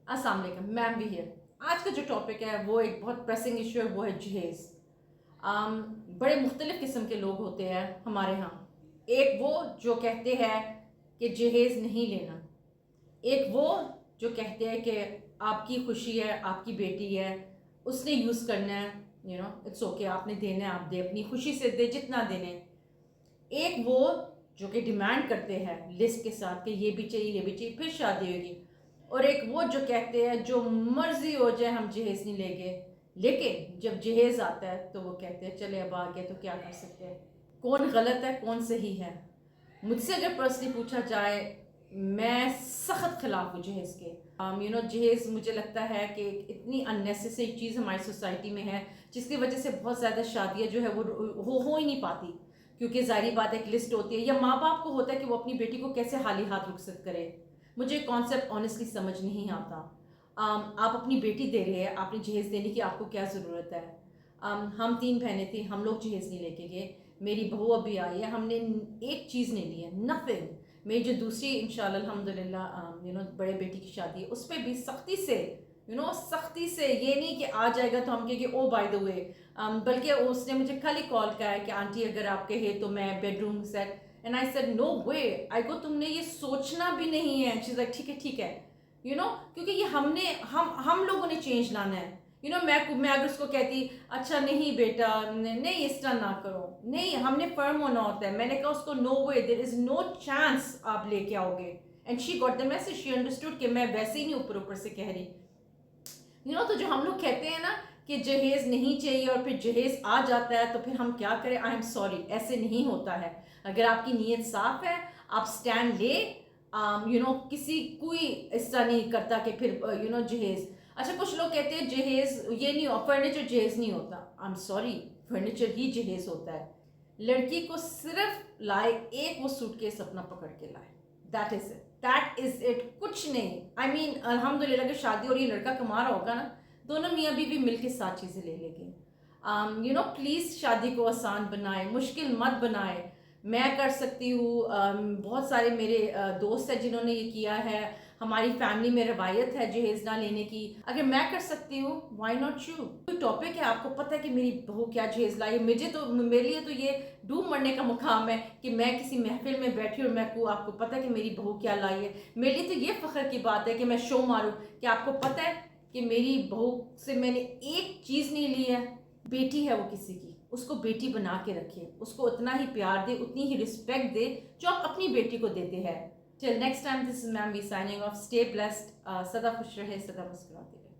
अस्सलाम वालेकुम, मैम भी है। आज का जो टॉपिक है वो एक बहुत प्रेसिंग इशू है, वो है जहेज़। बड़े मुख्तलिफ़ किस्म के लोग होते हैं हमारे यहाँ। एक वो जो कहते हैं कि जहेज़ नहीं लेना, एक वो जो कहते हैं कि आपकी खुशी है, आपकी बेटी है, उसने यूज़ करना है, इट्स ओके, आपने देना है, आप दे, अपनी खुशी से दे जितना देने। एक वो जो कि डिमांड करते हैं लिस्ट के साथ कि ये भी चाहिए, ये भी चाहिए, फिर शादी होगी। और एक वो जो कहते हैं जो मर्जी हो जाए हम जहेज़ नहीं लेंगे, लेकिन जब जहेज़ आता है तो वो कहते हैं चले अब आ गए तो क्या कर सकते हैं। कौन गलत है कौन सही है? मुझसे अगर पर्सनली पूछा जाए, मैं सख्त खिलाफ हूँ जहेज़ के। जहेज़ मुझे लगता है कि इतनी अननेसेसरी चीज़ हमारी सोसाइटी में है, जिसकी वजह से बहुत ज़्यादा शादियाँ जो है वो हो ही नहीं पाती। क्योंकि ज़ाहिर बात है, एक लिस्ट होती है, या माँ बाप को होता है कि वो अपनी बेटी को कैसे हाली हाथ रुखसत करे। मुझे कॉन्सेप्ट ऑनेस्टली समझ नहीं आता। आप अपनी बेटी दे रहे हैं, आपने जहेज़ देने की आपको क्या ज़रूरत है? हम 3 बहनें थी, हम लोग जहेज़ नहीं लेके गए। मेरी बहू अभी आई है, हमने एक चीज़ नहीं ली है, नथिंग। मेरी जो दूसरी इंशाल्लाह अल्हम्दुलिल्लाह बड़े बेटी की शादी है, उस पर भी सख्ती से सख्ती से, ये नहीं कि आ जाएगा तो हम कहेंगे ओ बाय द वे। बल्कि उसने मुझे कल ही कॉल किया है कि आंटी अगर आप कहे तो मैं bedroom set, and I said no way, I go तुमने ये सोचना भी नहीं है। शी इज लाइक ठीक है, क्योंकि ये हम लोगों ने चेंज लाना है। मैं अगर उसको कहती अच्छा नहीं बेटा, नहीं इस तरह ना करो, नहीं, हमने फर्म होना होता है। मैंने कहा उसको no way, there is no chance आप लेके आओगे। And she got the message, she understood कि मैं वैसे ही नहीं ऊपर ऊपर से कह रही। तो जो हम लोग कहते हैं ना कि जहेज नहीं चाहिए और फिर जहेज आ जाता है, तो फिर हम क्या करें? आई एम सॉरी, ऐसे नहीं होता है। अगर आपकी नीयत साफ है, आप स्टैंड ले। किसी कोई इस तरह नहीं करता कि फिर जहेज। अच्छा, कुछ लोग कहते हैं जहेज ये नहीं हो, फर्नीचर जहेज नहीं होता। आई एम सॉरी, फर्नीचर ही जहेज होता है। लड़की को सिर्फ लाए एक वो सूटकेस अपना पकड़ के लाए, दैट इज इट, कुछ नहीं। आई मीन अल्हम्दुलिल्लाह अगर शादी हो रही, लड़का कमा रहा होगा ना, दोनों मियाँ बीवी मिलके साथ चीज़ें ले लेंगे। प्लीज़ शादी को आसान बनाए, मुश्किल मत बनाए। मैं कर सकती हूँ, बहुत सारे मेरे दोस्त हैं जिन्होंने ये किया है। हमारी फैमिली में रवायत है जहेज ना लेने की। अगर मैं कर सकती हूँ, व्हाई नॉट यू? कोई टॉपिक है, आपको पता है कि मेरी बहू क्या जहेज लाई, मेरे लिए तो ये डूब मरने का मुकाम है कि मैं किसी महफिल में बैठी और मैं कहूँ आपको पता है कि मेरी बहू क्या लाई है। मेरे लिए तो ये फख्र की बात है कि मैं शो मारूँ कि आपको पता है कि मेरी बहू से मैंने एक चीज़ नहीं ली है। बेटी है वो किसी की, उसको बेटी बना के रखे, उसको उतना ही प्यार दे, उतनी ही रिस्पेक्ट दे जो आप अपनी बेटी को देते हैं। Till next time, this is ma'am we signing off. Stay blessed, सदा खुश रहे, सदा मुस्कुराते रहे।